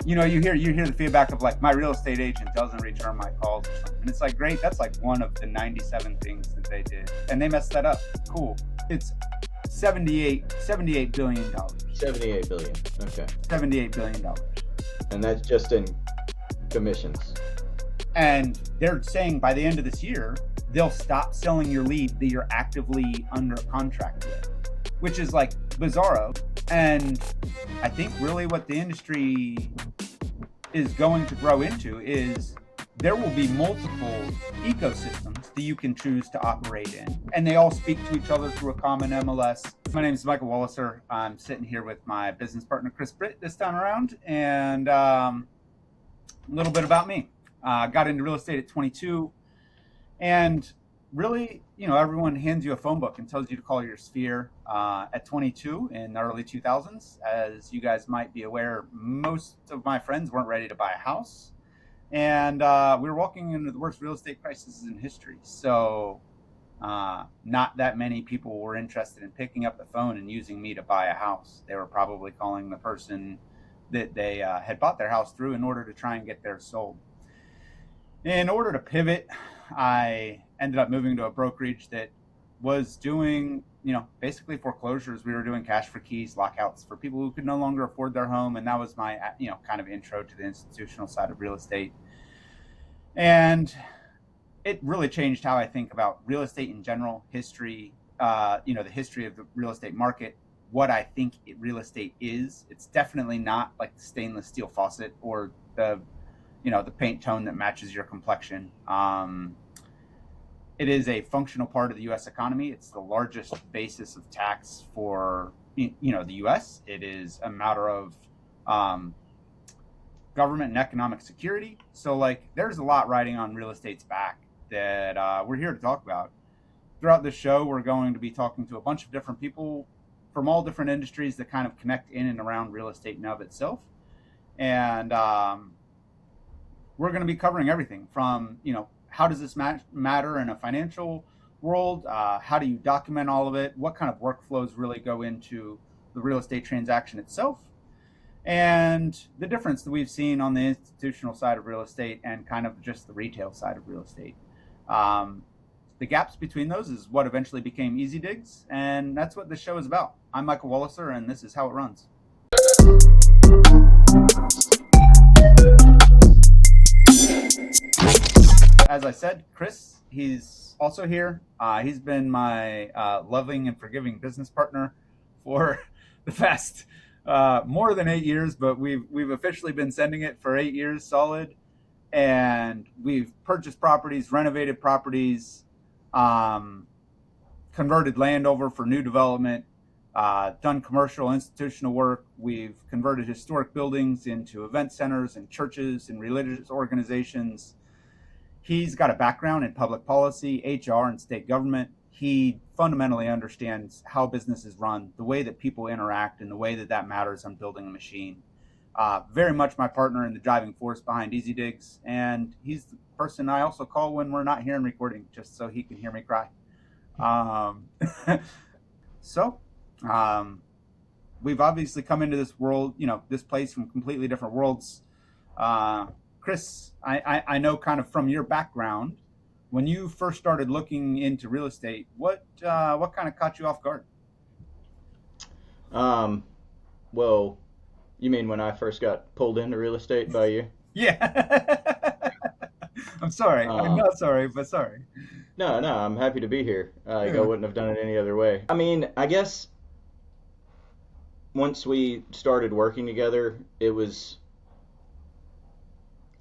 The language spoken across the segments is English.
you hear the feedback of like, my real estate agent doesn't return my calls or something. And it's like, great, that's like one of the 97 things that they did, and they messed that up. Cool. It's $78 billion. 78 billion. Okay. $78 billion. And that's just in commissions. And they're saying by the end of this year, they'll stop selling your lead that you're actively under contract with, which is like bizarro. And I think really what the industry is going to grow into is there will be multiple ecosystems that you can choose to operate in, and they all speak to each other through a common MLS. My name is Michael Walliser. I'm sitting here with my business partner, Chris Britt, this time around, and a little bit about me. Got into real estate at 22, and really, everyone hands you a phone book and tells you to call your sphere. At 22 in the early 2000s, as you guys might be aware, most of my friends weren't ready to buy a house. And we were walking into the worst real estate crisis in history. So not that many people were interested in picking up the phone and using me to buy a house. They were probably calling the person that they had bought their house through in order to try and get theirs sold. In order to pivot, I ended up moving to a brokerage that was doing, basically foreclosures. We were doing cash for keys, lockouts for people who could no longer afford their home. And that was my, kind of intro to the institutional side of real estate. And it really changed how I think about real estate in general, history, the history of the real estate market, what I think real estate is. It's definitely not like the stainless steel faucet or the paint tone that matches your complexion. It is a functional part of the U.S. economy. It's the largest basis of tax for, the U.S. It is a matter of government and economic security. So, there's a lot riding on real estate's back that we're here to talk about. Throughout this show, we're going to be talking to a bunch of different people from all different industries that kind of connect in and around real estate in and of itself. And we're going to be covering everything from, how does this matter in a financial world? How do you document all of it? What kind of workflows really go into the real estate transaction itself? And the difference that we've seen on the institutional side of real estate and kind of just the retail side of real estate. The gaps between those is what eventually became EasyDigz, and that's what this show is about. I'm Michael Walliser, and this is how it runs. As I said, Chris, he's also here. He's been my loving and forgiving business partner for the past more than 8 years, but we've officially been sending it for 8 years solid. And we've purchased properties, renovated properties, converted land over for new development, done commercial, institutional work. We've converted historic buildings into event centers and churches and religious organizations. He's got a background in public policy, HR, and state government. He fundamentally understands how businesses run, the way that people interact, and the way that matters on building a machine. Very much my partner in the driving force behind EasyDigz, and he's the person I also call when we're not here and recording, just so he can hear me cry. We've obviously come into this world, this place from completely different worlds. Chris, I know kind of from your background, when you first started looking into real estate, what kind of caught you off guard? Well, you mean when I first got pulled into real estate by you? Yeah. I'm sorry. I'm not sorry, but sorry. No, I'm happy to be here. I wouldn't have done it any other way. I mean, I guess once we started working together, it was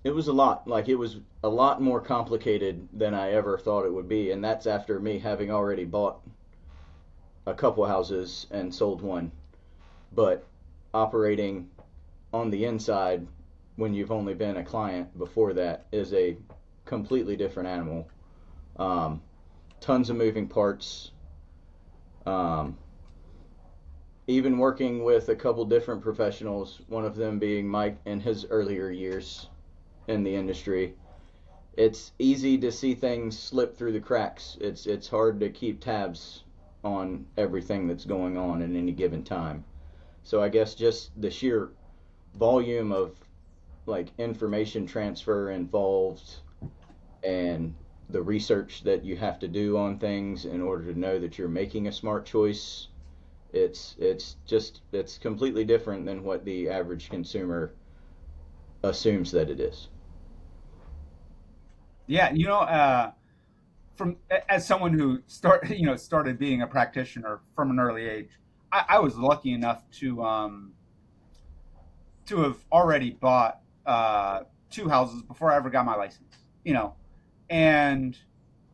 a lot. It was a lot more complicated than I ever thought it would be, and that's after me having already bought a couple houses and sold one. But operating on the inside when you've only been a client before that is a completely different animal. Tons of moving parts. Even working with a couple different professionals, one of them being Mike in his earlier years in the industry, it's easy to see things slip through the cracks. It's hard to keep tabs on everything that's going on at any given time. So I guess just the sheer volume of like information transfer involved and the research that you have to do on things in order to know that you're making a smart choice. It's completely different than what the average consumer assumes that it is. Yeah, from as someone who started being a practitioner from an early age, I was lucky enough to have already bought two houses before I ever got my license. And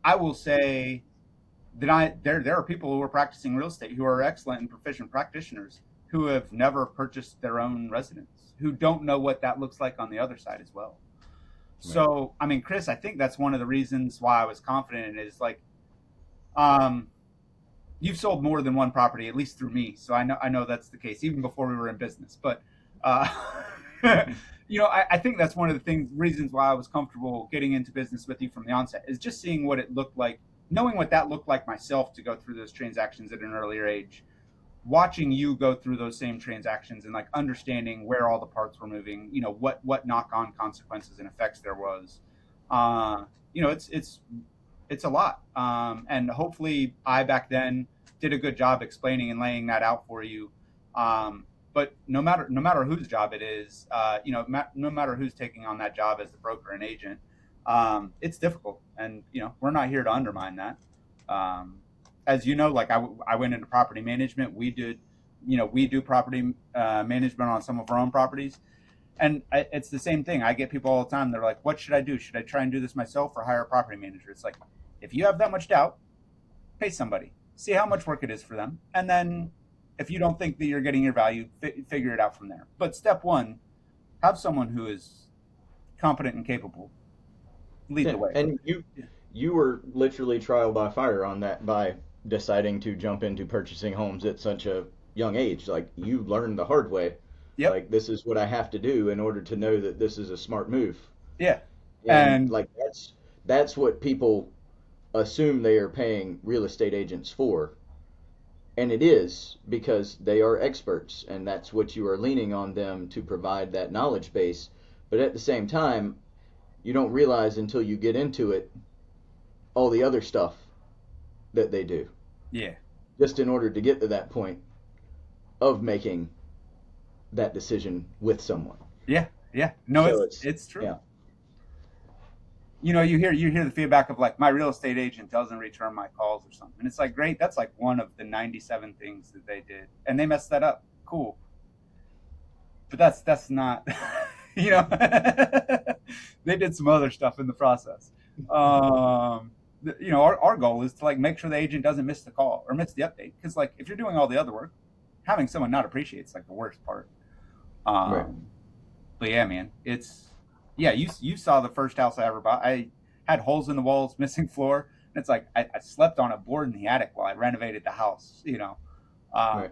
I will say that there are people who are practicing real estate who are excellent and proficient practitioners who have never purchased their own residence, who don't know what that looks like on the other side as well. Right. So, I mean, Chris, I think that's one of the reasons why I was confident in it is like, um, you've sold more than one property, at least through me. So I know that's the case, even before we were in business. But, uh, I think that's one of the reasons why I was comfortable getting into business with you from the onset is just seeing what it looked like, knowing what that looked like myself to go through those transactions at an earlier age, watching you go through those same transactions and like understanding where all the parts were moving, what knock-on consequences and effects there was. uh it's a lot. And hopefully I back then did a good job explaining and laying that out for you. But no matter whose job it is, no matter who's taking on that job as the broker and agent, it's difficult, and we're not here to undermine that. As you know, like I went into property management. We do property management on some of our own properties, and it's the same thing. I get people all the time. They're like, "What should I do? Should I try and do this myself or hire a property manager?" It's like, if you have that much doubt, pay somebody, see how much work it is for them, and then if you don't think that you're getting your value, figure it out from there. But step one, have someone who is competent and capable lead Yeah, the way. and you were literally trial by fire on that by deciding to jump into purchasing homes at such a young age. Like you learned the hard way. Yep. Like this is what I have to do in order to know that this is a smart move. Yeah. And And like that's what people assume they are paying real estate agents for. And it is because they are experts and that's what you are leaning on them to provide that knowledge base. But at the same time, you don't realize until you get into it all the other stuff that they do yeah. just in order to get to that point of making that decision with someone. Yeah. Yeah. No, So it's true. yeah, You hear the feedback of like, my real estate agent doesn't return my calls or something. And it's like, great, that's like one of the 97 things that they did. And they messed that up. Cool. But that's not you know they did some other stuff in the process. Our goal is to like make sure the agent doesn't miss the call or miss the update, because like if you're doing all the other work, having someone not appreciate it's like the worst part. right. But yeah, man, yeah, you saw the first house I ever bought. I had holes in the walls, missing floor, and it's like I slept on a board in the attic while I renovated the house, uh, Right.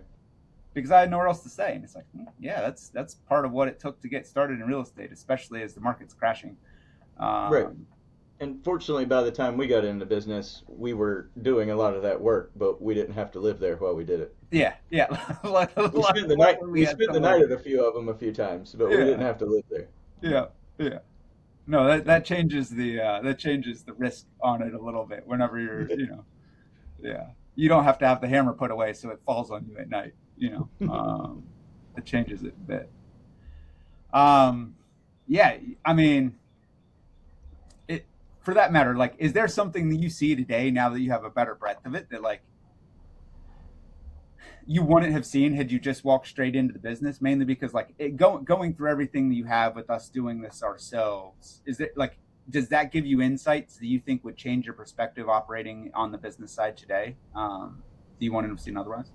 because I had nowhere else to stay. And it's like, yeah, that's part of what it took to get started in real estate, especially as the market's crashing. Right. Um, And fortunately, by the time we got into business, we were doing a lot of that work, but we didn't have to live there while we did it. yeah, yeah. We spent the night. Luckily, we We had spent the somewhere. night at a few of them a few times, but we didn't Yeah, have to live there. yeah, yeah. No, that changes the risk on it a little bit. Whenever yeah, you don't have to have the hammer put away so it falls on you at night. It changes it a bit. Um, yeah, I mean, it for that matter. Like, is there something that you see today now that you have a better breadth of it that like you wouldn't have seen had you just walked straight into the business? Mainly because like going through everything that you have with us doing this ourselves, is it like, does that give you insights that you think would change your perspective operating on the business side today? Do you want to have seen otherwise?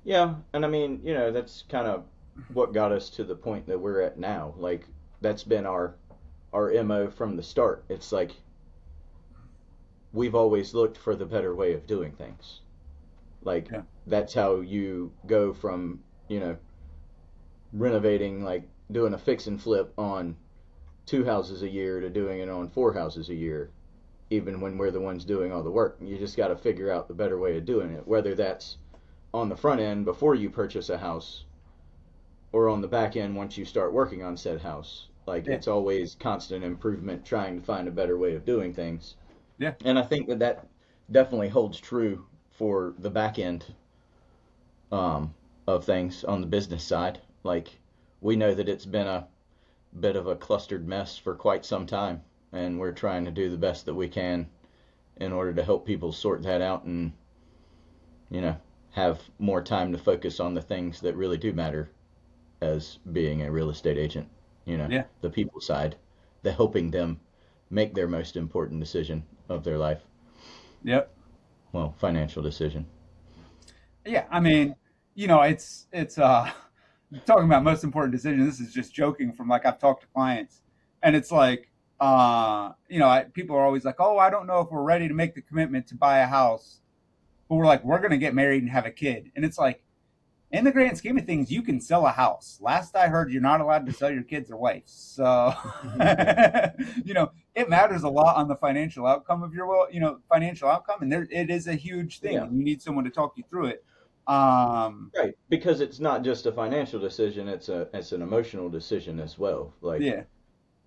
Yeah, and I mean, that's kind of what got us to the point that we're at now. Like that's been our MO from the start. It's like we've always looked for the better way of doing things. Like Yeah. that's how you go from, renovating, like doing a fix and flip on two houses a year to doing it on four houses a year, even when we're the ones doing all the work. You just got to figure out the better way of doing it, whether that's on the front end before you purchase a house or on the back end once you start working on said house. Like, Yeah. it's always constant improvement, trying to find a better way of doing things. Yeah. And I think that definitely holds true for the back end of things on the business side. Like, we know that it's been a bit of a clustered mess for quite some time, and we're trying to do the best that we can in order to help people sort that out and, you know, have more time to focus on the things that really do matter as being a real estate agent, Yeah. the people side, the helping them make their most important decision of their life. Yep. Well, financial decision. Yeah. I mean, it's talking about most important decision. This is just joking from like I've talked to clients, and it's like, people are always like, oh, I don't know if we're ready to make the commitment to buy a house, but we're like, we're going to get married and have a kid. And it's like, in the grand scheme of things, you can sell a house. Last I heard, you're not allowed to sell your kids or wife. So, it matters a lot on the financial outcome of your financial outcome. And it is a huge thing. Yeah. And you need someone to talk you through it. Right, because it's not just a financial decision, it's an emotional decision as well. Like, Yeah.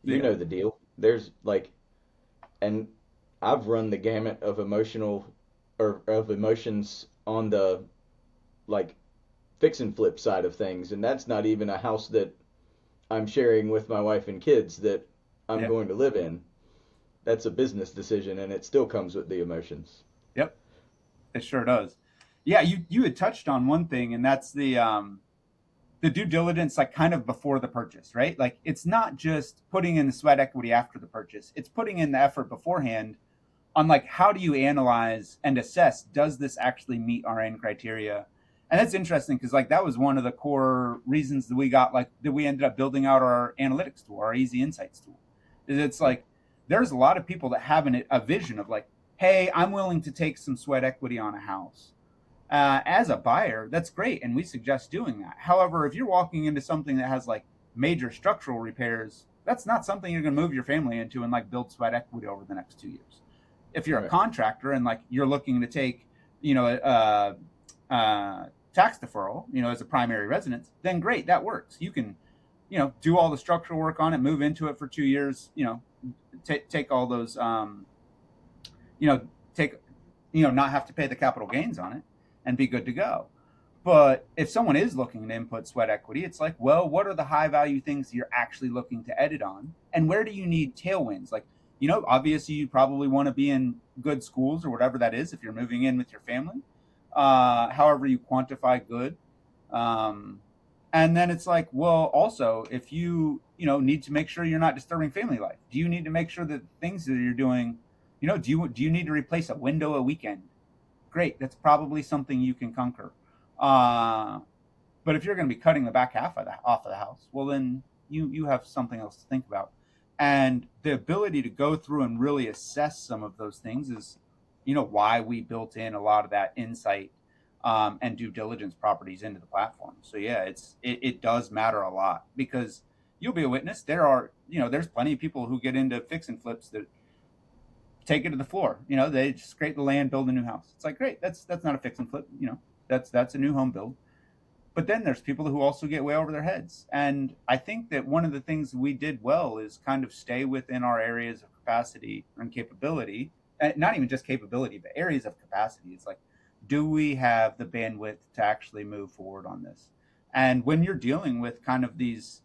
you Yeah. know the deal. There's like, and I've run the gamut of emotions on the, like, fix and flip side of things, and that's not even a house that I'm sharing with my wife and kids that I'm Yeah. going to live in. That's a business decision, and it still comes with the emotions. Yep. It sure does. Yeah. You had touched on one thing, and that's the due diligence, like kind of before the purchase, right? Like it's not just putting in the sweat equity after the purchase, it's putting in the effort beforehand on like how do you analyze and assess, does this actually meet our end criteria? And that's interesting because like that was one of the core reasons that we ended up building out our analytics tool, our Easy Insights tool. Is it's like there's a lot of people that have a vision of like, hey, I'm willing to take some sweat equity on a house. As a buyer, that's great, and we suggest doing that. However, if you're walking into something that has like major structural repairs, that's not something you're going to move your family into and like build sweat equity over the next 2 years. If you're a Right. contractor and like you're looking to take, tax deferral, as a primary residence, then great, that works. You can, do all the structural work on it, move into it for 2 years, take all those, take, not have to pay the capital gains on it and be good to go. But if someone is looking to input sweat equity, it's like, well, what are the high value things you're actually looking to edit on? And where do you need tailwinds? Like, obviously you probably want to be in good schools or whatever that is if you're moving in with your family. However you quantify good. And then it's like, well, also, if need to make sure you're not disturbing family life. Do you need to make sure that things that you're doing, do you need to replace a window a weekend? Great, that's probably something you can conquer. But if you're going to be cutting the back half off of the house, well, then you have something else to think about. And the ability to go through and really assess some of those things is, why we built in a lot of that insight and due diligence properties into the platform. So yeah, it does matter a lot because you'll be a witness. There's plenty of people who get into fix and flips that take it to the floor. They just scrape the land, build a new house. It's like, great, that's not a fix and flip. That's a new home build. But then there's people who also get way over their heads. And I think that one of the things we did well is kind of stay within our areas of capacity and capability. Not even just capability, but areas of capacity. It's like, do we have the bandwidth to actually move forward on this? And when you're dealing with kind of these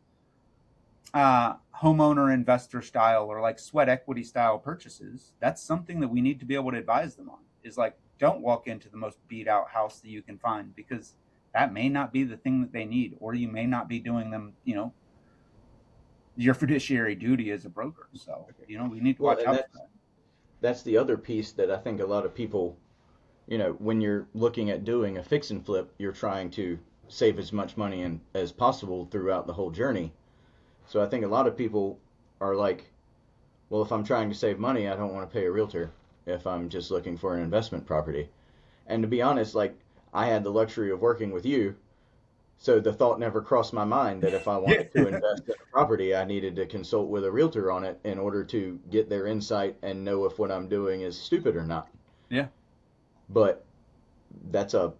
homeowner investor style or like sweat equity style purchases, that's something that we need to be able to advise them on. Is like, don't walk into the most beat out house that you can find because that may not be the thing that they need, or you may not be doing them, your fiduciary duty as a broker. So, we need to Well, watch and out for that. that's the other piece that I think a lot of people, when you're looking at doing a fix and flip, you're trying to save as much money as possible throughout the whole journey. So I think a lot of people are like, well, if I'm trying to save money, I don't want to pay a realtor if I'm just looking for an investment property. And to be honest, like, I had the luxury of working with you, so the thought never crossed my mind that if I wanted to invest in a property, I needed to consult with a realtor on it in order to get their insight and know if what I'm doing is stupid or not. Yeah. But that's a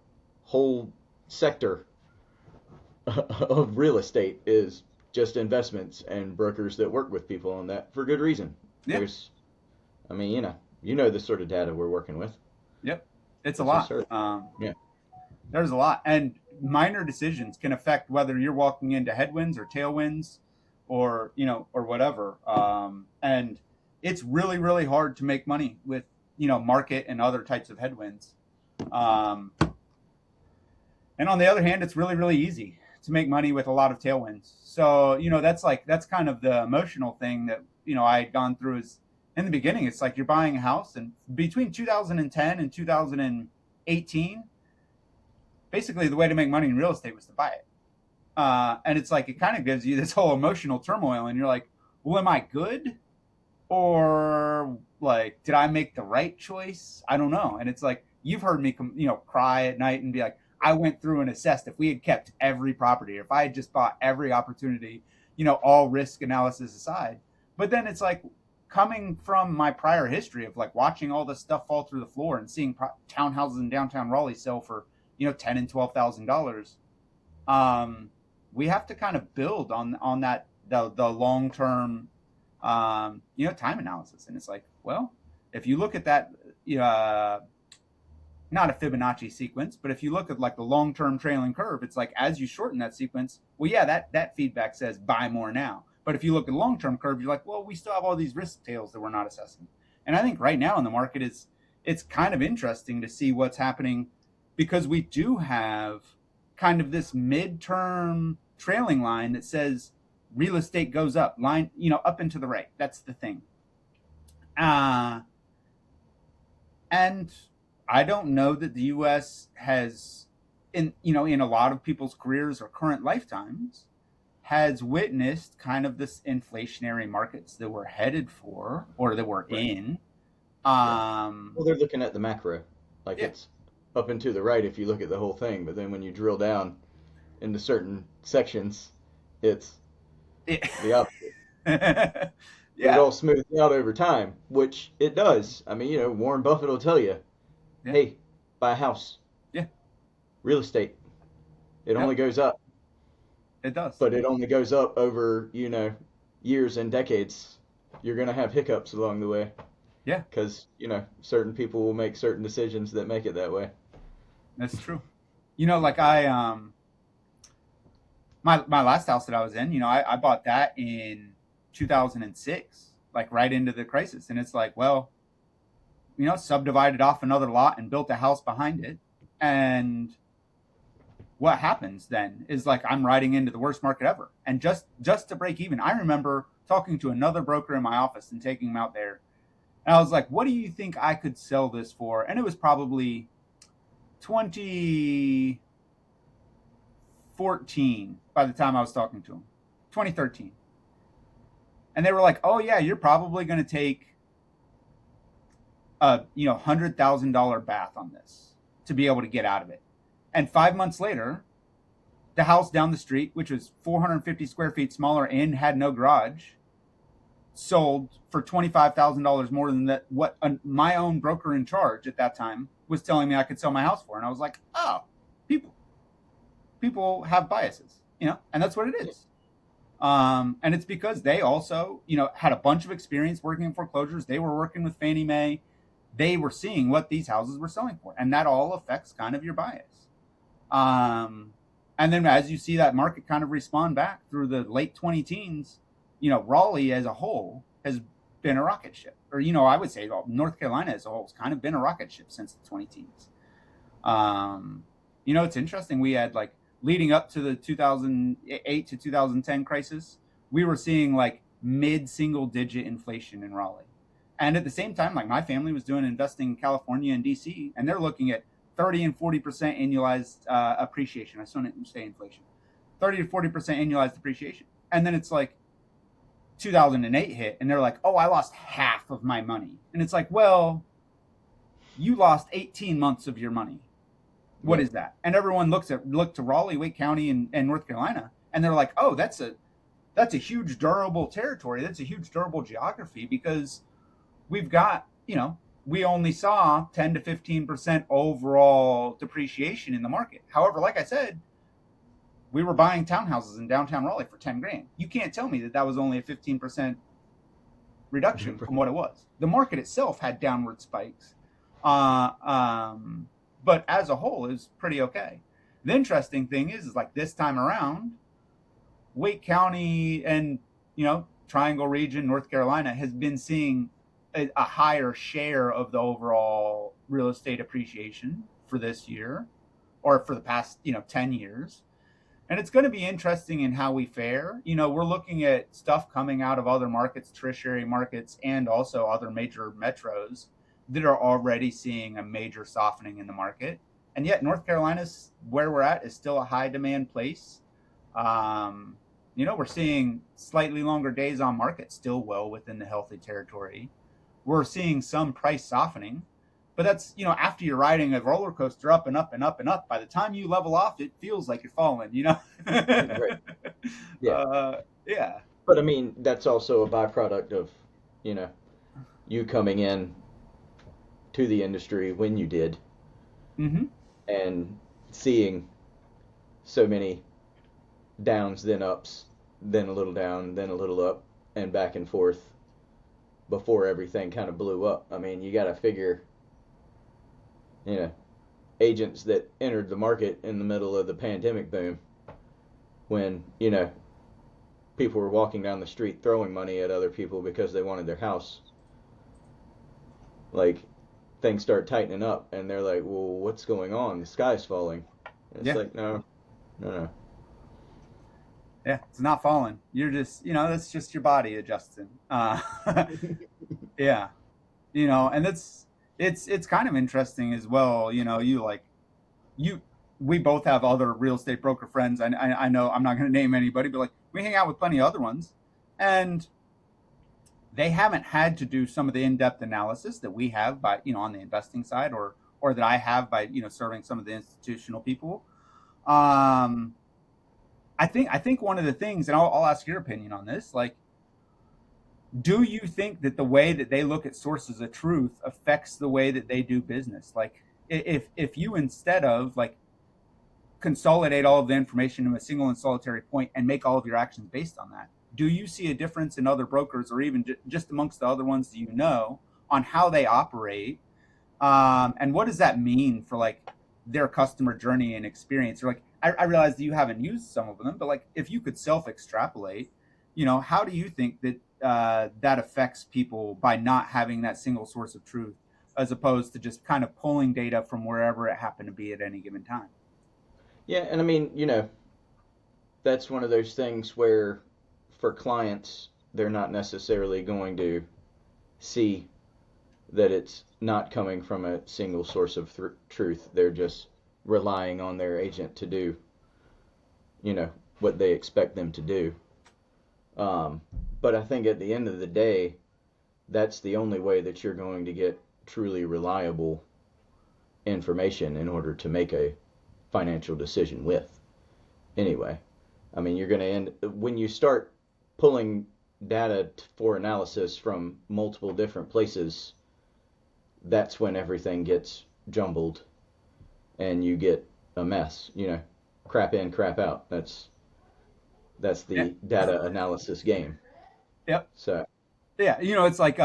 whole sector of real estate is just investments and brokers that work with people on that for good reason. Yeah. I mean, you know the sort of data we're working with. Yep. It's a It's just lot. hard. Yeah. There's a lot. And minor decisions can affect whether you're walking into headwinds or tailwinds or, or whatever. And it's really, really hard to make money with, market and other types of headwinds. And on the other hand, it's really, really easy to make money with a lot of tailwinds. So, that's kind of the emotional thing that, I had gone through is in the beginning, it's like you're buying a house, and between 2010 and 2018, basically the way to make money in real estate was to buy it. And it's like, it kind of gives you this whole emotional turmoil, and you're like, well, am I good? Or like, did I make the right choice? I don't know. And it's like, you've heard me, cry at night and be like, I went through and assessed if we had kept every property, or if I had just bought every opportunity, all risk analysis aside. But then it's like, coming from my prior history of like watching all this stuff fall through the floor and seeing townhouses in downtown Raleigh sell for, $10,000 and $12,000. We have to kind of build on that, the long-term, time analysis. And it's like, well, if you look at that, not a Fibonacci sequence, but if you look at like the long-term trailing curve, it's like, as you shorten that sequence, well, yeah, that feedback says buy more now. But if you look at the long-term curve, you're like, well, we still have all these risk tails that we're not assessing. And I think right now in the market, it's kind of interesting to see what's happening, because we do have kind of this midterm trailing line that says real estate goes up, line, up and to the right. That's the thing. And I don't know that the U.S. has, in a lot of people's careers or current lifetimes, has witnessed kind of this inflationary markets that we're headed for, or that we're in. Well, they're looking at the macro, like it's up and to the right if you look at the whole thing, but then when you drill down into certain sections, it's the opposite. It all smooths out over time, which it does. I mean, Warren Buffett will tell you, hey, buy a house. Yeah. Real estate. It only goes up. It does. But it only goes up over, years and decades. You're going to have hiccups along the way. Yeah. Because, certain people will make certain decisions that make it that way. That's true. Like I, my last house that I was in, I bought that in 2006, like right into the crisis. And it's like, well, subdivided off another lot and built a house behind it. And what happens then is like, I'm riding into the worst market ever. And just to break even, I remember talking to another broker in my office and taking him out there. And I was like, what do you think I could sell this for? And it was probably 2014 by the time I was talking to him, 2013. And they were like, oh yeah, you're probably going to take a, $100,000 bath on this to be able to get out of it. And 5 months later, the house down the street, which was 450 square feet smaller and had no garage, sold for $25,000 more than that, what my own broker in charge at that time was telling me I could sell my house for. And I was like, oh, people have biases, and that's what it is. And it's because they also, had a bunch of experience working in foreclosures. They were working with Fannie Mae. They were seeing what these houses were selling for. And that all affects kind of your bias. And then as you see that market kind of respond back through the late 2010s, Raleigh as a whole has been a rocket ship. Or, I would say North Carolina as a whole has kind of been a rocket ship since the 2010s. It's interesting. We had like leading up to the 2008 to 2010 crisis, we were seeing like mid-single digit inflation in Raleigh. And at the same time, like my family was doing investing in California and DC, and they're looking at 30 and 40% annualized appreciation. I still didn't say inflation. 30 to 40% annualized appreciation. And then it's like 2008 hit, and they're like, oh, I lost half of my money. And it's like, well, you lost 18 months of your money. What is that? And everyone looked to Raleigh, Wake County, and North Carolina, and they're like, oh, that's a huge durable territory. That's a huge durable geography, because we've got, we only saw 10 to 15% overall depreciation in the market. However, like I said, we were buying townhouses in downtown Raleigh for 10 grand. You can't tell me that that was only a 15% reduction from what it was. The market itself had downward spikes. But as a whole, it was pretty okay. The interesting thing is like this time around, Wake County and, Triangle region, North Carolina has been seeing a higher share of the overall real estate appreciation for this year or for the past, 10 years. And it's going to be interesting in how we fare. We're looking at stuff coming out of other markets, tertiary markets, and also other major metros that are already seeing a major softening in the market. And yet North Carolina's where we're at is still a high demand place. We're seeing slightly longer days on market, still well within the healthy territory. We're seeing some price softening, but that's, after you're riding a roller coaster up and up and up and up, by the time you level off, it feels like you're falling, Right. Yeah. Yeah. But I mean, that's also a byproduct of, you coming in to the industry when you did, Mm-hmm. and seeing so many downs, then ups, then a little down, then a little up, and back and forth before everything kind of blew up. I mean, you got to figure, agents that entered the market in the middle of the pandemic boom when, people were walking down the street throwing money at other people because they wanted their house. Like, things start tightening up, and they're like, well, what's going on? The sky's falling. And it's like, no. Yeah, it's not falling. You're just, that's just your body adjusting. Yeah, and it's kind of interesting as well. We both have other real estate broker friends. I know I'm not going to name anybody, but like we hang out with plenty of other ones, and they haven't had to do some of the in-depth analysis that we have by, on the investing side or that I have by, serving some of the institutional people. I think one of the things, and I'll ask your opinion on this, like, do you think that the way that they look at sources of truth affects the way that they do business? Like, if you, instead of like consolidate all of the information to a single and solitary point and make all of your actions based on that, do you see a difference in other brokers or even just amongst the other ones that on how they operate? And what does that mean for like their customer journey and experience? Or like, I realize that you haven't used some of them, but like if you could self-extrapolate, how do you think that that affects people by not having that single source of truth as opposed to just kind of pulling data from wherever it happened to be at any given time? Yeah, and I mean, that's one of those things where for clients, they're not necessarily going to see that it's not coming from a single source of truth. They're just relying on their agent to do, what they expect them to do. But I think at the end of the day, that's the only way that you're going to get truly reliable information in order to make a financial decision with. Anyway, I mean, you're going to end, when you start pulling data for analysis from multiple different places, that's when everything gets jumbled and you get a mess, crap in, crap out. That's the data analysis game. Yep. So yeah, it's like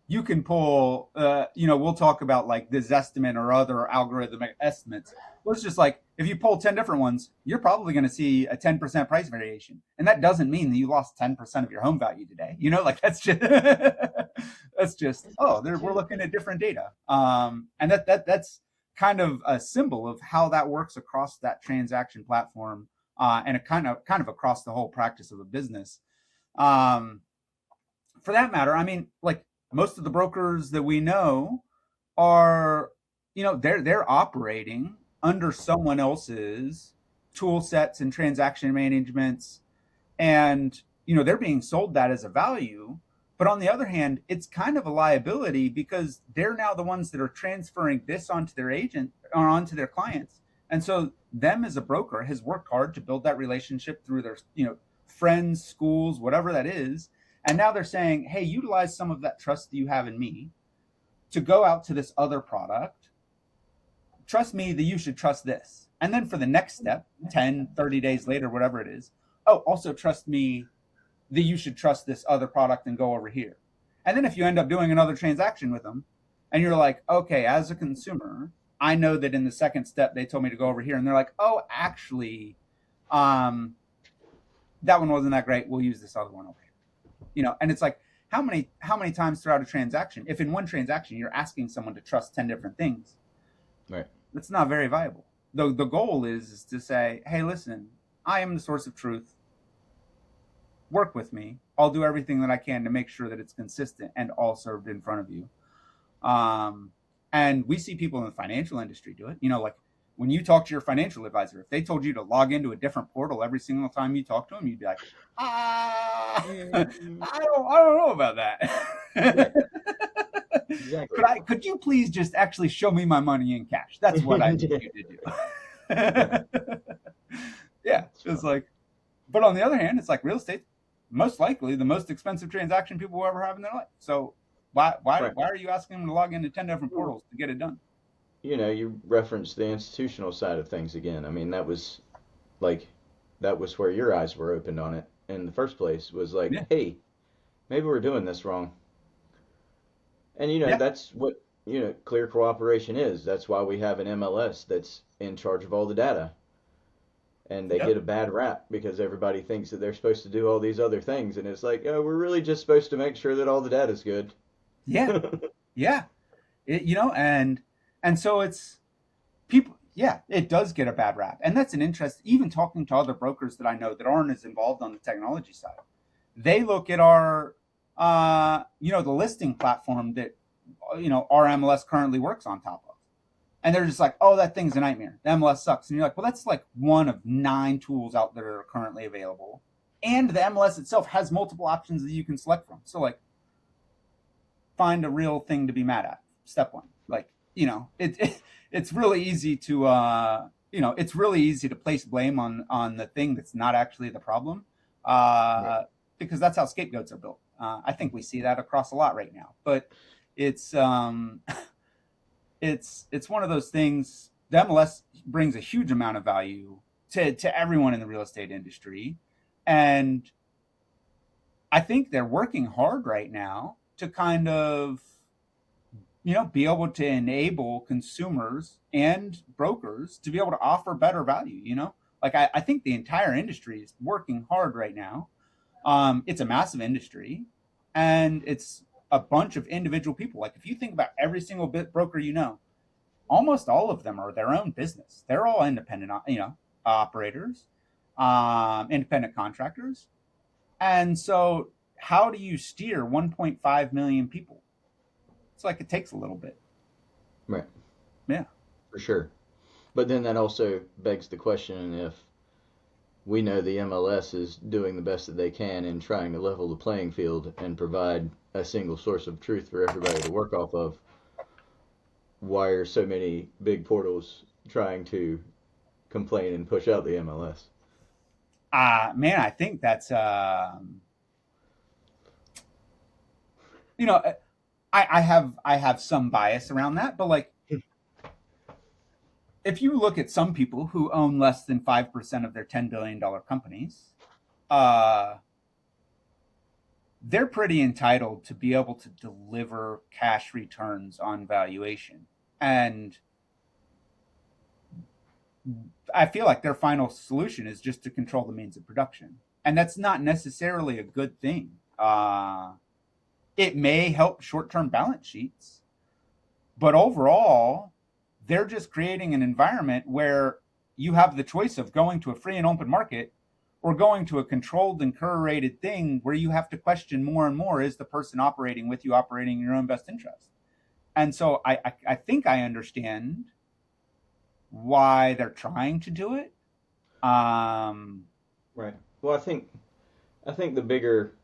you can pull we'll talk about like this estimate or other algorithmic estimates. Well, it's just like if you pull 10 different ones, you're probably going to see a 10% price variation, and that doesn't mean that you lost 10% of your home value today. Like that's just we're looking at different data, and that's kind of a symbol of how that works across that transaction platform, and a kind of across the whole practice of a business. For that matter, I mean, like most of the brokers that we know are, they're operating under someone else's tool sets and transaction managements, and they're being sold that as a value. But on the other hand, it's kind of a liability because they're now the ones that are transferring this onto their agent or onto their clients. And so them as a broker has worked hard to build that relationship through their, friends, schools, whatever that is. And now they're saying, hey, utilize some of that trust that you have in me to go out to this other product. Trust me that you should trust this. And then for the next step, 10, 30 days later, whatever it is, oh, also trust me that you should trust this other product and go over here. And then if you end up doing another transaction with them and you're like, okay, as a consumer, I know that in the second step they told me to go over here, and they're like, oh, actually, um, that one wasn't that great. We'll use this other one over here. And it's like, how many times throughout a transaction, if in one transaction you're asking someone to trust 10 different things, Right. that's not very viable. The goal is to say, hey, listen, I am the source of truth. Work with me. I'll do everything that I can to make sure that it's consistent and all served in front of you. And we see people in the financial industry do it. Like when you talk to your financial advisor, if they told you to log into a different portal every single time you talk to them, you'd be like, I don't know about that. Exactly. Could you please just actually show me my money in cash? That's what I need you to do. Yeah, it's like, but on the other hand, it's like real estate, most likely the most expensive transaction people will ever have in their life. So why are you asking them to log into 10 different portals to get it done? You referenced the institutional side of things again. I mean, like, that was where your eyes were opened on it in the first place, was like, Yeah. hey, maybe we're doing this wrong. And, Yeah. that's what, clear cooperation is. That's why we have an MLS that's in charge of all the data. And they get Yep. a bad rap because everybody thinks that they're supposed to do all these other things. And it's like, oh, we're really just supposed to make sure that all the data's good. Yeah. Yeah. And so it's people. Yeah, it does get a bad rap, and that's an interest. Even talking to other brokers that I know that aren't as involved on the technology side, they look at our, the listing platform that, our MLS currently works on top of, and they're just like, oh, that thing's a nightmare. The MLS sucks, and you're like, well, that's like one of 9 tools out there that are currently available, and the MLS itself has multiple options that you can select from. So like, find a real thing to be mad at. Step one. Like, it's really easy to it's really easy to place blame on the thing that's not actually the problem, Right. because that's how scapegoats are built. I think we see that across a lot right now, but it's it's one of those things. The MLS brings a huge amount of value to everyone in the real estate industry, and I think they're working hard right now to kind of, be able to enable consumers and brokers to be able to offer better value. Like I think the entire industry is working hard right now. It's a massive industry, and it's a bunch of individual people. Like if you think about every single broker, almost all of them are their own business. They're all independent, operators, independent contractors. And so how do you steer 1.5 million people? It's like it takes a little bit. Right. Yeah. For sure. But then that also begs the question, if we know the MLS is doing the best that they can in trying to level the playing field and provide a single source of truth for everybody to work off of, why are so many big portals trying to complain and push out the MLS? Man, I think that's you know, I have some bias around that, but like if you look at some people who own less than 5% of their $10 billion companies, uh, they're pretty entitled to be able to deliver cash returns on valuation. And I feel like their final solution is just to control the means of production. And that's not necessarily a good thing. It may help short term balance sheets, but overall, they're just creating an environment where you have the choice of going to a free and open market or going to a controlled and curated thing where you have to question more and more, is the person operating with you operating in your own best interest? And so I think I understand why they're trying to do it. Um, Right. Well, I think the bigger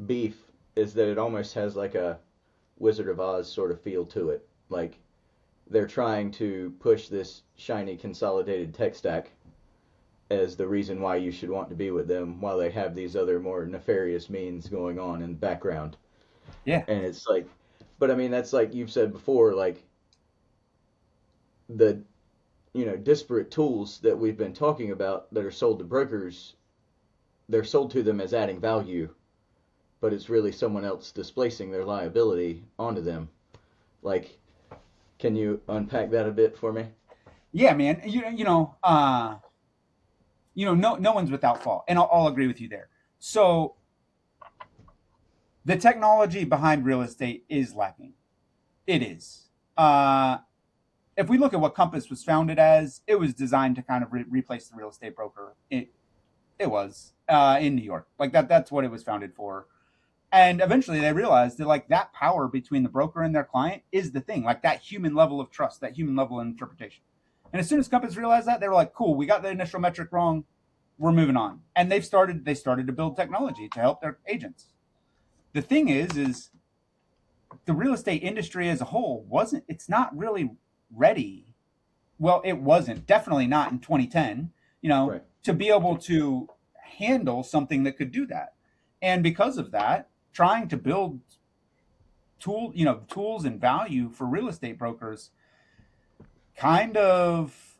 beef is that it almost has like a Wizard of Oz sort of feel to it. Like they're trying to push this shiny consolidated tech stack as the reason why you should want to be with them, while they have these other more nefarious means going on in the background. yeah, And it's like, but I mean, that's like you've said before, like the disparate tools that we've been talking about that are sold to brokers, they're sold to them as adding value, but it's really someone else displacing their liability onto them. Like, can you unpack that a bit for me? Yeah, man. No one's without fault, and I'll agree with you there. So the technology behind real estate is lacking. It is. If we look at what Compass was founded as, it was designed to kind of replace the real estate broker. It was in New York, like that. That's what it was founded for. And eventually they realized that like that power between the broker and their client is the thing, like that human level of trust, that human level of interpretation. And as soon as Compass realized that, they were like, cool, we got the initial metric wrong. We're moving on. And they started to build technology to help their agents. The thing is the real estate industry as a whole it's not really ready. Well, it wasn't, definitely not in 2010, Right. to be able to handle something that could do that. And because of that, trying to build tools and value for real estate brokers kind of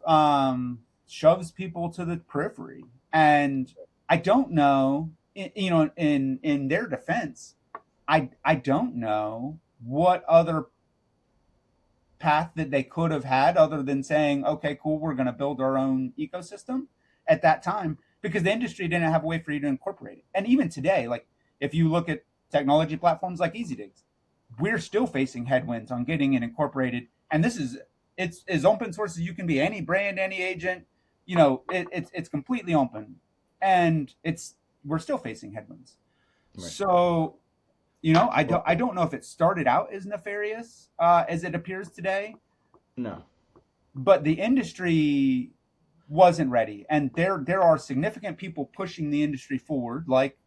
shoves people to the periphery. And I don't know, in their defense, I don't know what other path that they could have had other than saying, okay, cool, we're going to build our own ecosystem at that time, because the industry didn't have a way for you to incorporate it. And even today, like if you look at technology platforms like EasyDigz, we're still facing headwinds on getting it incorporated. And it's as open source as you can be. Any brand, any agent, it's completely open, and we're still facing headwinds. Right. So, I don't know if it started out as nefarious as it appears today. No, but the industry wasn't ready, and there are significant people pushing the industry forward, like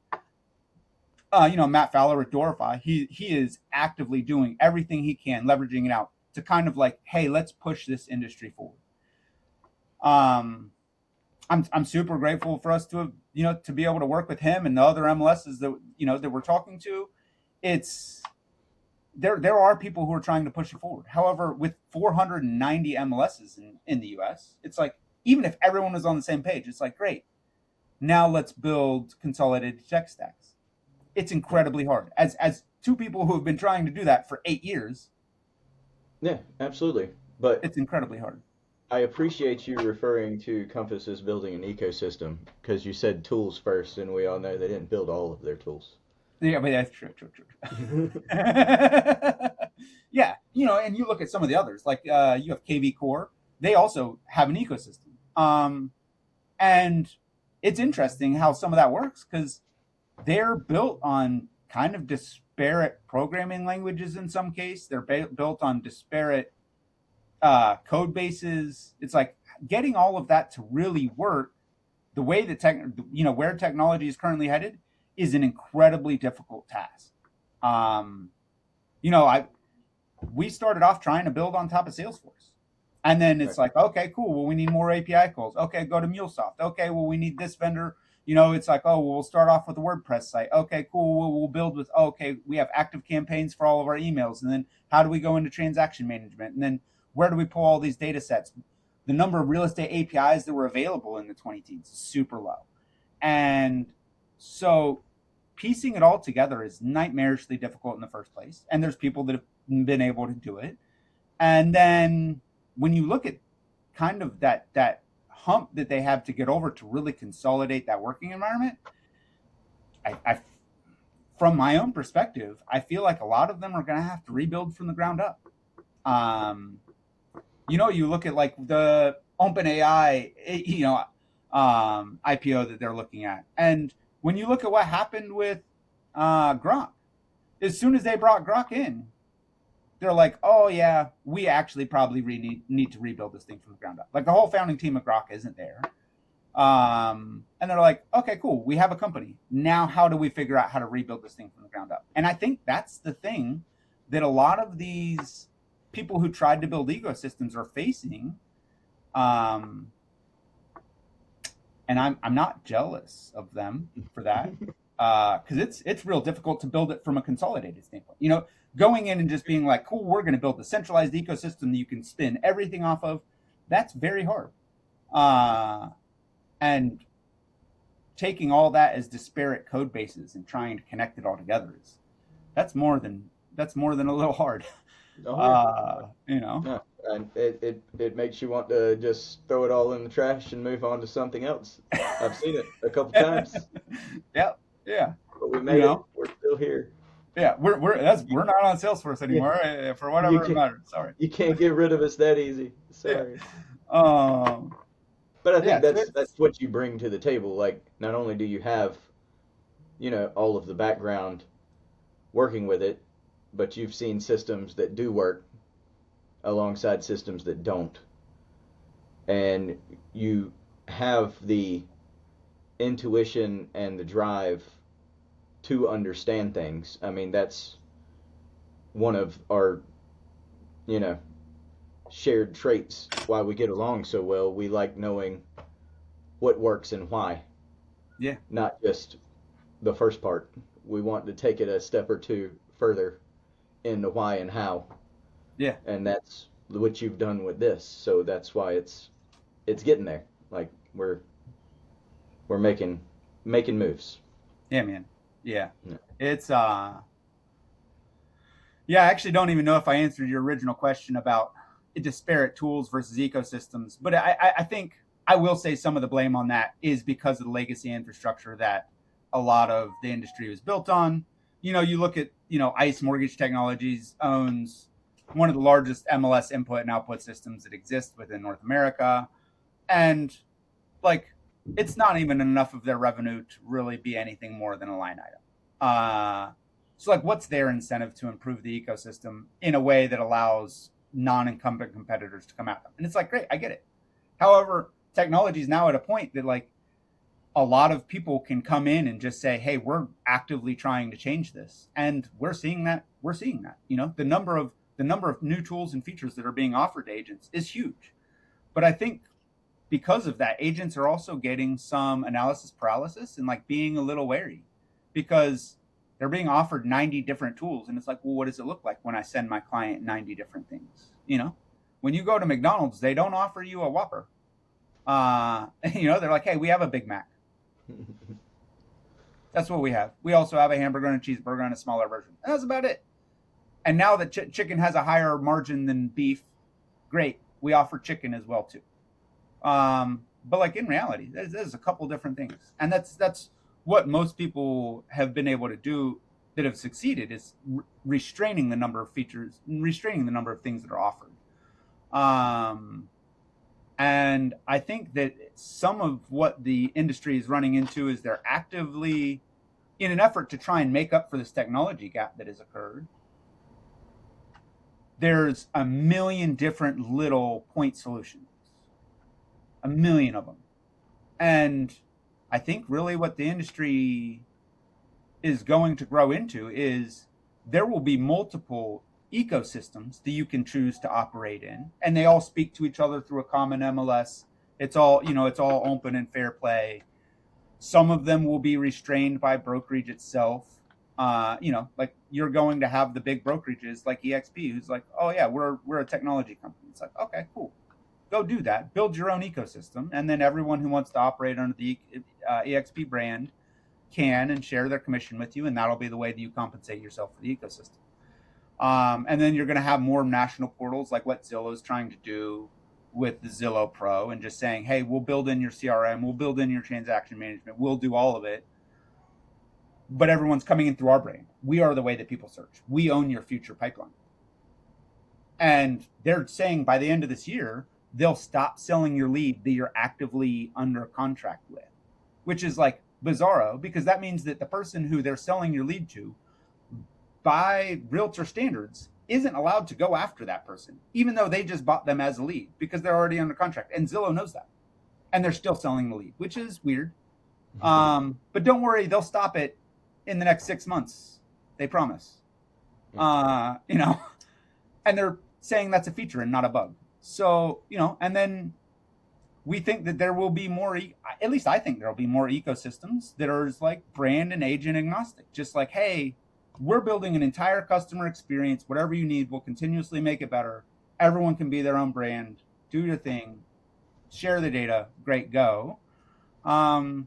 Matt Fowler at Dorify. He is actively doing everything he can, leveraging it out to kind of like, hey, let's push this industry forward. I'm super grateful for us to to be able to work with him and the other MLSs that we're talking to. There are people who are trying to push it forward. However, with 490 MLSs in the US, it's like, even if everyone was on the same page, it's like, great, now let's build consolidated tech stacks. It's incredibly hard. As two people who have been trying to do that for 8 years. Yeah, absolutely. But it's incredibly hard. I appreciate you referring to Compass as building an ecosystem, because you said tools first, and we all know they didn't build all of their tools. Yeah, but that's true. Yeah, and you look at some of the others, like you have KV Core. They also have an ecosystem. And it's interesting how some of that works, because they're built on kind of disparate programming languages in some case. They're built on disparate code bases. It's like getting all of that to really work the way that where technology is currently headed is an incredibly difficult task. We started off trying to build on top of Salesforce. And then it's like, okay, cool. Well, we need more API calls. Okay, go to MuleSoft. Okay, well, we need this vendor. It's like, oh, we'll start off with a WordPress site. Okay, cool. We'll build with, okay, we have active campaigns for all of our emails. And then how do we go into transaction management? And then where do we pull all these data sets? The number of real estate APIs that were available in the 2010s is super low. And so piecing it all together is nightmarishly difficult in the first place. And there's people that have been able to do it. And then when you look at kind of that hump that they have to get over to really consolidate that working environment, I from my own perspective, I feel like a lot of them are going to have to rebuild from the ground up. You look at like the OpenAI, IPO that they're looking at. And when you look at what happened with Grok, as soon as they brought Grok in, they're like, oh yeah, we actually probably need to rebuild this thing from the ground up. Like the whole founding team of Grok isn't there. And they're like, okay, cool. We have a company. Now how do we figure out how to rebuild this thing from the ground up? And I think that's the thing that a lot of these people who tried to build ecosystems are facing. And I'm not jealous of them for that. Because it's real difficult to build it from a consolidated standpoint. Going in and just being like, cool, we're going to build a centralized ecosystem that you can spin everything off of. That's very hard. Uh, and taking all that as disparate code bases and trying to connect it all together is that's more than a little hard. Oh yeah. You know. No, and it makes you want to just throw it all in the trash and move on to something else. I've seen it a couple times, Yeah, yeah. but we You made it. know, We're still here. yeah. We're not on Salesforce You, anymore for you whatever it can't matters. Sorry. you can't get rid of us that easy. Yeah. Sorry. Um. But I Yeah. think So that's it's what you bring to the table. Like not only do you have, all of the background working with it, but you've seen systems that do work alongside systems that don't. And you have the intuition and the drive to understand things. I mean, that's one of our, you know, shared traits why we get along so well. We like knowing what works and why, yeah, not just the first part. We want to take it a step or two further in the why and how, yeah, and that's what you've done with this. So that's why it's getting there. Like we're making moves. yeah, man. Yeah. Yeah. It's yeah. I actually don't even know if I answered your original question about disparate tools versus ecosystems, but I think I will say some of the blame on that is because of the legacy infrastructure that a lot of the industry was built on. You look at, ICE Mortgage Technologies owns one of the largest MLS input and output systems that exist within North America. And like, it's not even enough of their revenue to really be anything more than a line item. So like, what's their incentive to improve the ecosystem in a way that allows non-incumbent competitors to come at them? And it's like, great, I get it. However, technology is now at a point that like a lot of people can come in and just say, hey, we're actively trying to change this. And we're seeing that. The number of new tools and features that are being offered to agents is huge. But I think because of that, agents are also getting some analysis paralysis and like being a little wary because they're being offered 90 different tools. And it's like, well, what does it look like when I send my client 90 different things? When you go to McDonald's, they don't offer you a Whopper. They're like, hey, we have a Big Mac. That's what we have. We also have a hamburger and a cheeseburger and a smaller version. And that's about it. And now that chicken has a higher margin than beef, great. We offer chicken as well too. But like in reality, there's a couple different things, and that's what most people have been able to do that have succeeded is restraining the number of features, restraining the number of things that are offered. And I think that some of what the industry is running into is they're actively, in an effort to try and make up for this technology gap that has occurred, there's a million different little point solutions, a million of them. And I think really what the industry is going to grow into is there will be multiple ecosystems that you can choose to operate in, and they all speak to each other through a common MLS. It's all open and fair play. Some of them will be restrained by brokerage itself. Like you're going to have the big brokerages like EXP, who's like, oh yeah, we're a technology company. It's like, okay, cool, go do that, build your own ecosystem, and then everyone who wants to operate under the EXP brand can and share their commission with you, and that'll be the way that you compensate yourself for the ecosystem. And then you're going to have more national portals like what Zillow is trying to do with the Zillow Pro and just saying, hey, we'll build in your CRM, we'll build in your transaction management, we'll do all of it. But everyone's coming in through our brand. We are the way that people search. We own your future pipeline. And they're saying by the end of this year, they'll stop selling your lead that you're actively under contract with, which is like bizarro because that means that the person who they're selling your lead to by realtor standards isn't allowed to go after that person, even though they just bought them as a lead because they're already under contract. And Zillow knows that. And they're still selling the lead, which is weird. But don't worry, they'll stop it in the next 6 months. They promise. And they're saying that's a feature and not a bug. So, and then we think that there will be more, at least I think there'll be more ecosystems that are like brand and agent agnostic. Just like, hey, we're building an entire customer experience. Whatever you need, we'll continuously make it better. Everyone can be their own brand. do your thing, share the data, great, go. And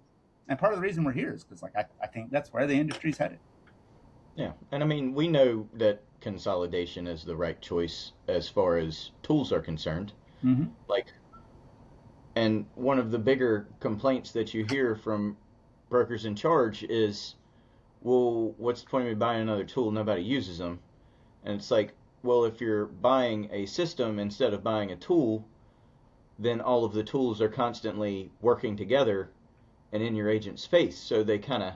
part of the reason we're here is because, like, I think that's where the industry's headed. Yeah, and I mean, we know that consolidation is the right choice as far as tools are concerned. Mm-hmm. Like, and one of the bigger complaints that you hear from brokers in charge is, well, what's the point of me buying another tool? Nobody uses them. And it's like, well, if you're buying a system instead of buying a tool, then all of the tools are constantly working together and in your agent's face. So they kind of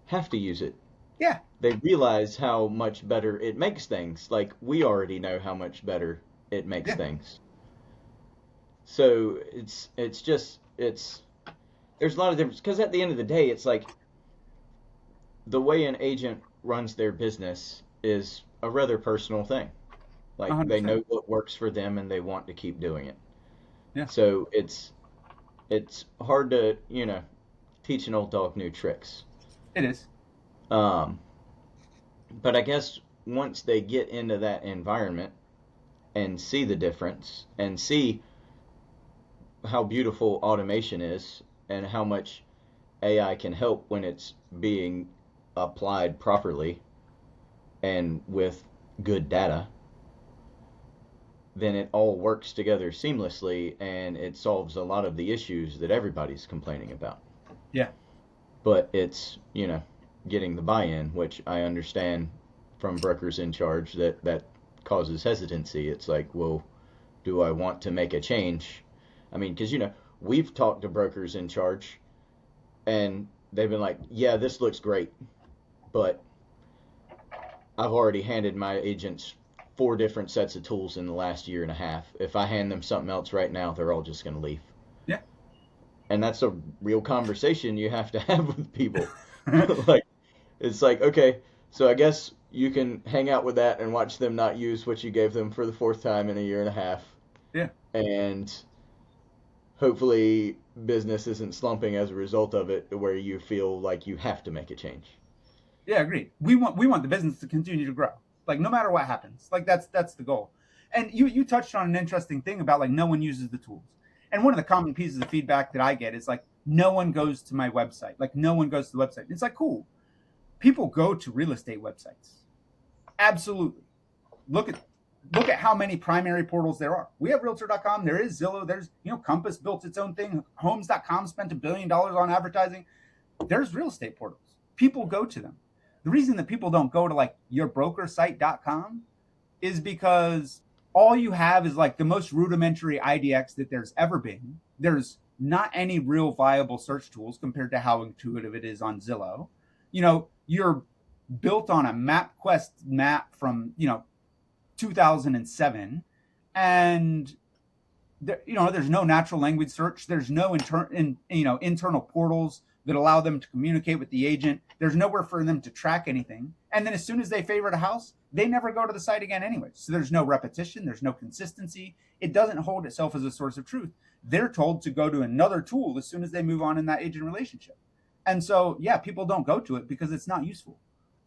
have to use it. Yeah. They realize how much better it makes things. Like, we already know how much better it makes things. So it's just there's a lot of difference, because at the end of the day, it's like the way an agent runs their business is a rather personal thing. Like 100%. They know what works for them and they want to keep doing it. Yeah. So it's hard to, teach an old dog new tricks. It is. But I guess once they get into that environment and see the difference and see how beautiful automation is and how much AI can help when it's being applied properly and with good data, then it all works together seamlessly and it solves a lot of the issues that everybody's complaining about. Yeah. But it's, getting the buy-in, which I understand from brokers in charge that causes hesitancy. It's like, well, do I want to make a change? I mean, because, we've talked to brokers in charge and they've been like, yeah, this looks great, but I've already handed my agents 4 different sets of tools in the last year and a half. If I hand them something else right now, they're all just going to leave. Yeah. And that's a real conversation you have to have with people. Like, it's like, okay, so I guess you can hang out with that and watch them not use what you gave them for the 4th time in a year and a half. Yeah. And hopefully business isn't slumping as a result of it, where you feel like you have to make a change. Yeah, agreed. We want the business to continue to grow. Like, no matter what happens. Like, that's the goal. And you touched on an interesting thing about, like, no one uses the tools. And one of the common pieces of feedback that I get is, like, no one goes to my website. Like, no one goes to the website. It's like, cool. People go to real estate websites. Absolutely. Look at how many primary portals there are. We have realtor.com. There is Zillow. There's, Compass built its own thing. Homes.com spent $1 billion on advertising. There's real estate portals. People go to them. The reason that people don't go to, like, yourbrokersite.com is because all you have is, like, the most rudimentary IDX that there's ever been. There's not any real viable search tools compared to how intuitive it is on Zillow. You're built on a MapQuest map from, 2007. And, there's no natural language search. There's no internal portals that allow them to communicate with the agent. There's nowhere for them to track anything. And then as soon as they favorite a house, they never go to the site again anyway. So there's no repetition. There's no consistency. It doesn't hold itself as a source of truth. They're told to go to another tool as soon as they move on in that agent relationship. And so, yeah, people don't go to it because it's not useful.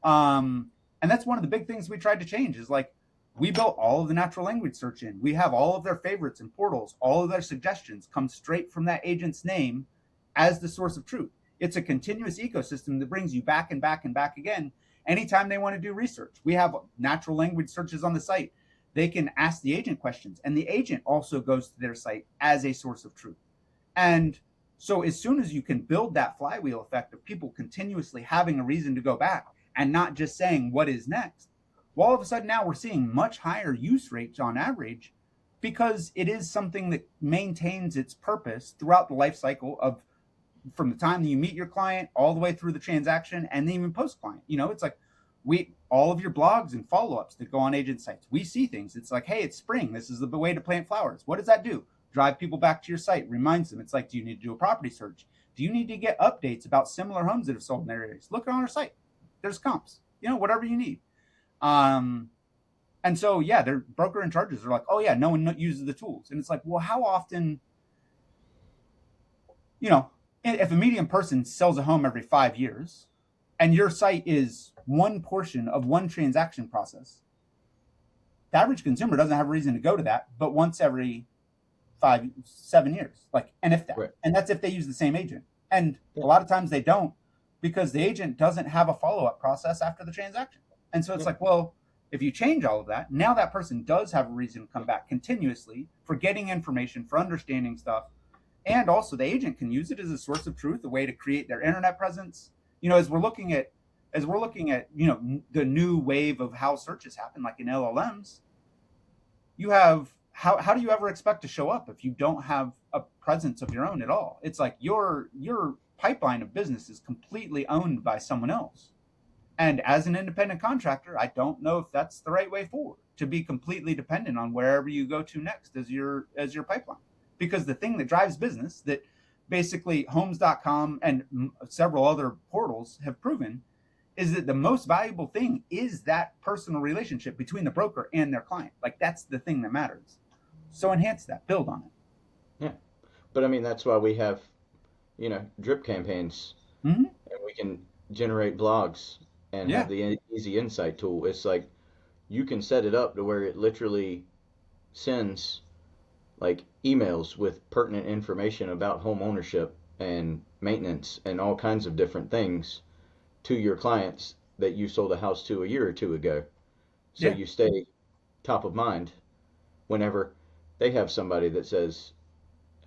And that's one of the big things we tried to change is, like, we built all of the natural language search in. We have all of their favorites and portals. All of their suggestions come straight from that agent's name as the source of truth. It's a continuous ecosystem that brings you back and back and back again anytime they want to do research. We have natural language searches on the site. They can ask the agent questions, and the agent also goes to their site as a source of truth. And so as soon as you can build that flywheel effect of people continuously having a reason to go back and not just saying what is next, well, all of a sudden now we're seeing much higher use rates on average because it is something that maintains its purpose throughout the life cycle of from the time that you meet your client all the way through the transaction and even post-client. It's like all of your blogs and follow-ups that go on agent sites, we see things. It's like, hey, it's spring. This is the way to plant flowers. What does that do? Drive people back to your site, reminds them. It's like, do you need to do a property search? Do you need to get updates about similar homes that have sold in their areas? Look on our site. There's comps, whatever you need. And so, yeah, their broker in charges are like, oh, yeah, no one uses the tools. And it's like, well, how often, if a median person sells a home every 5 years and your site is one portion of one transaction process, the average consumer doesn't have a reason to go to that, but once every 5-7 years, like, and if that, Right. and that's if they use the same agent. And Yeah. a lot of times they don't, because the agent doesn't have a follow-up process after the transaction. And so it's Yeah. like, well, if you change all of that, now that person does have a reason to come back continuously for getting information, for understanding stuff. And also the agent can use it as a source of truth, a way to create their internet presence. As we're looking at, the new wave of how searches happen, like in LLMs, you have, how do you ever expect to show up if you don't have a presence of your own at all? It's like your pipeline of business is completely owned by someone else. And as an independent contractor, I don't know if that's the right way forward, to be completely dependent on wherever you go to next as your pipeline. Because the thing that drives business, that basically homes.com and several other portals have proven, is that the most valuable thing is that personal relationship between the broker and their client. Like, that's the thing that matters. So enhance that, build on it. Yeah. But I mean, that's why we have, drip campaigns, Mm-hmm. and we can generate blogs and Yeah. have the easy insight tool. It's like you can set it up to where it literally sends like emails with pertinent information about home ownership and maintenance and all kinds of different things to your clients that you sold a house to a year or two ago. So Yeah. you stay top of mind whenever they have somebody that says,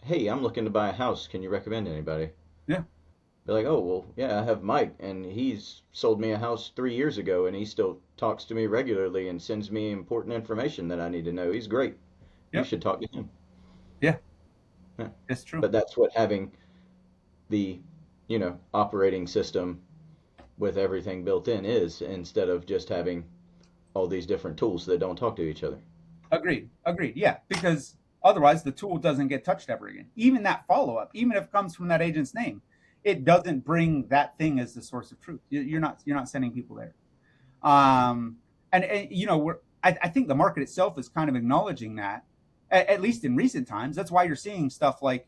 "Hey, I'm looking to buy a house. Can you recommend anybody?" Yeah. They're like, "Oh, well, yeah, I have Mike, and he's sold me a house 3 years ago, and he still talks to me regularly and sends me important information that I need to know. He's great. You Yep. should talk to him." Yeah. Yeah. It's true. But that's what having the, operating system with everything built in is, instead of just having all these different tools that don't talk to each other. Agreed. Yeah. Because otherwise the tool doesn't get touched ever again. Even that follow-up, even if it comes from that agent's name, it doesn't bring that thing as the source of truth. You're not sending people there. I think the market itself is kind of acknowledging that, at least in recent times. That's why you're seeing stuff like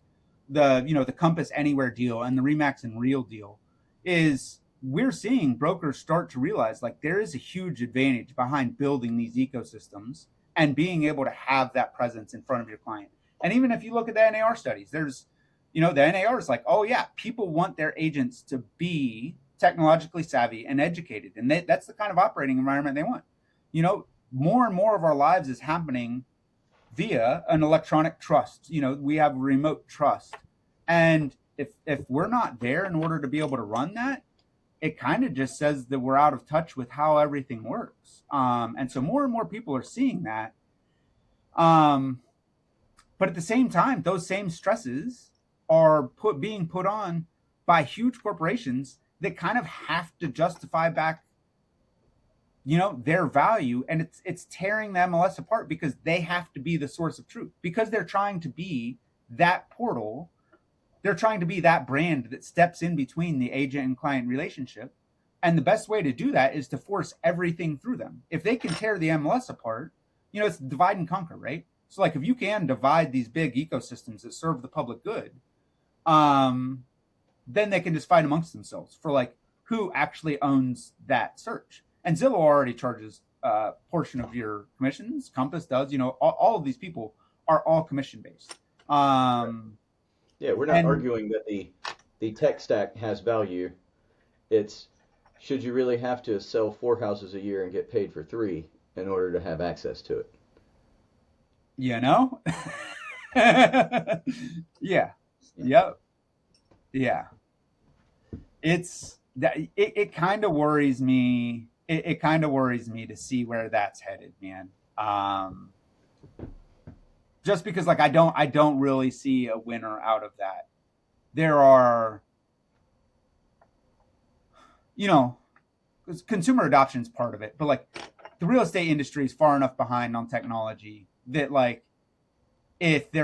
the Compass Anywhere deal and the Remax and Real deal. Is we're seeing brokers start to realize, like, there is a huge advantage behind building these ecosystems and being able to have that presence in front of your client. And even if you look at the NAR studies, there's, the NAR is like, oh yeah, people want their agents to be technologically savvy and educated. And that's the kind of operating environment they want. More and more of our lives is happening via an electronic trust. We have remote trust. And if we're not there in order to be able to run that, it kind of just says that we're out of touch with how everything works. And so more and more people are seeing that. But at the same time, those same stresses are being put on by huge corporations that kind of have to justify back, their value. And it's tearing the MLS apart, because they have to be the source of truth, because they're trying to be that portal. They're trying to be that brand that steps in between the agent and client relationship. And the best way to do that is to force everything through them. If they can tear the MLS apart, it's divide and conquer, right? So like, if you can divide these big ecosystems that serve the public good, then they can just fight amongst themselves for like who actually owns that search. And Zillow already charges a portion of your commissions. Compass does. All of these people are all commission based. Yeah, we're not arguing that the tech stack has value. It's, should you really have to sell 4 houses a year and get paid for 3 in order to have access to it? Yeah. Yep. Yeah. It's that it kind of worries me. It kind of worries me to see where that's headed, man. Just because, like, I don't really see a winner out of that. There are, because consumer adoption is part of it, but like, the real estate industry is far enough behind on technology that, like, if the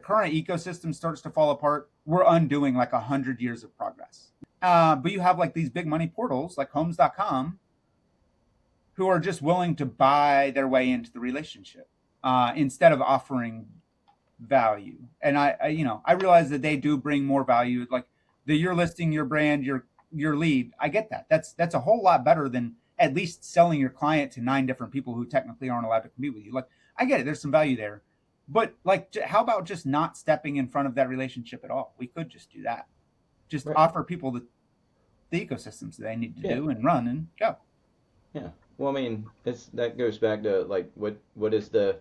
current ecosystem starts to fall apart, we're undoing like 100 years of progress. But you have like these big money portals like homes.com who are just willing to buy their way into the relationship instead of offering value. And I realize that they do bring more value, like you're listing your brand, your lead. I get that. That's a whole lot better than at least selling your client to 9 different people who technically aren't allowed to compete with you. Like, I get it. There's some value there. But like, how about just not stepping in front of that relationship at all? We could just do that. Just Right. offer people the ecosystems that they need to Yeah. do and run and go. Yeah. Well, I mean, that goes back to like what is the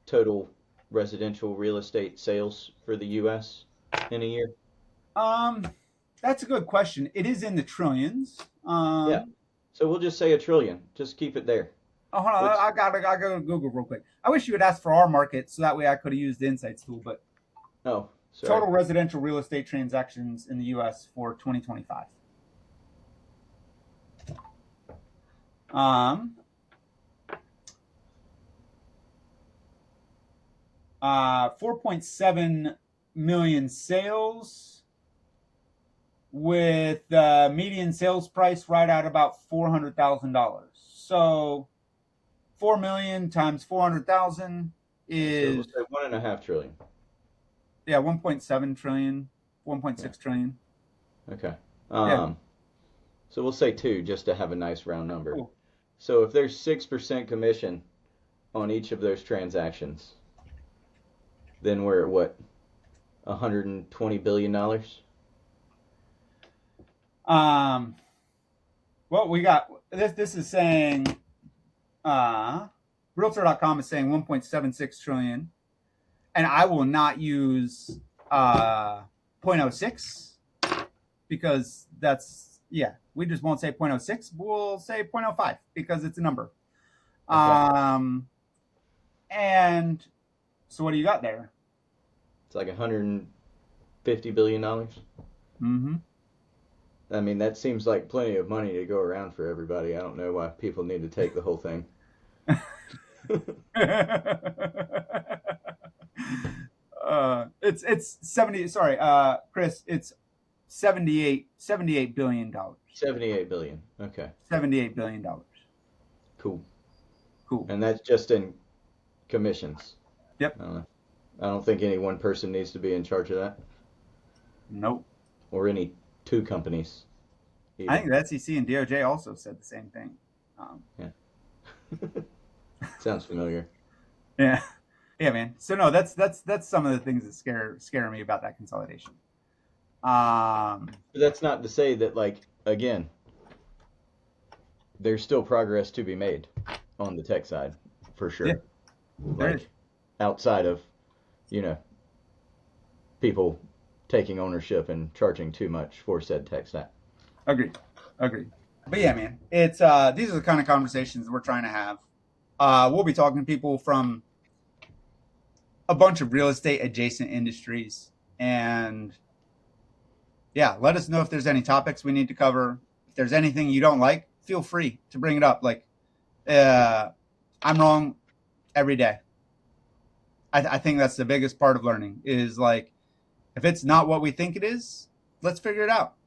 total residential real estate sales for the U.S. in a year? Um, that's a good question. It is in the trillions. Yeah. So we'll just say a trillion. Just keep it there. Oh, hold on. Which, I gotta Google real quick. I wish you would ask for our market so that way I could have used the insights tool. But oh, sorry. total residential real estate transactions in the U.S. for 2025. 4.7 million sales with median sales price right at about $400,000. So 4 million times 400,000 So we'll is, say 1.5 trillion. yeah, 1.7 trillion, Yeah. 1.6 trillion. Okay. Yeah, So we'll say two just to have a nice round number. cool. So if there's 6% commission on each of those transactions, then we're at what? $120 billion? Um, well, we got this is saying realtor.com is saying 1.76 trillion, and I will not use zero point 0.06 because that's, yeah, we just won't say 0.06, we'll say 0.05 because it's a number. Okay. And so what do you got there? It's like $150 billion. Mm-hmm. I mean, that seems like plenty of money to go around for everybody. I don't know why people need to take the whole thing. It's 70, sorry, Chris, it's 78 billion dollars. 78 billion. Okay. 78 billion dollars. Cool. Cool. And that's just in commissions. Yep. I don't know. I don't think any one person needs to be in charge of that, Nope. or any two companies I either. think the SEC and DOJ also said the same thing. Yeah. Sounds familiar. Yeah. Yeah, man. So no, that's some of the things that scare me about that consolidation. But that's not to say that, like, again, there's still progress to be made on the tech side, for Yeah, sure. there is. Like, outside of, you know, people taking ownership and charging too much for said tech stack. Agreed. Agreed. But yeah, man, it's these are the kind of conversations we're trying to have. We'll be talking to people from a bunch of real estate adjacent industries, and yeah, let us know if there's any topics we need to cover. If there's anything you don't like, feel free to bring it up. Like, I'm wrong every day. I think that's the biggest part of learning is like, if it's not what we think it is, let's figure it out.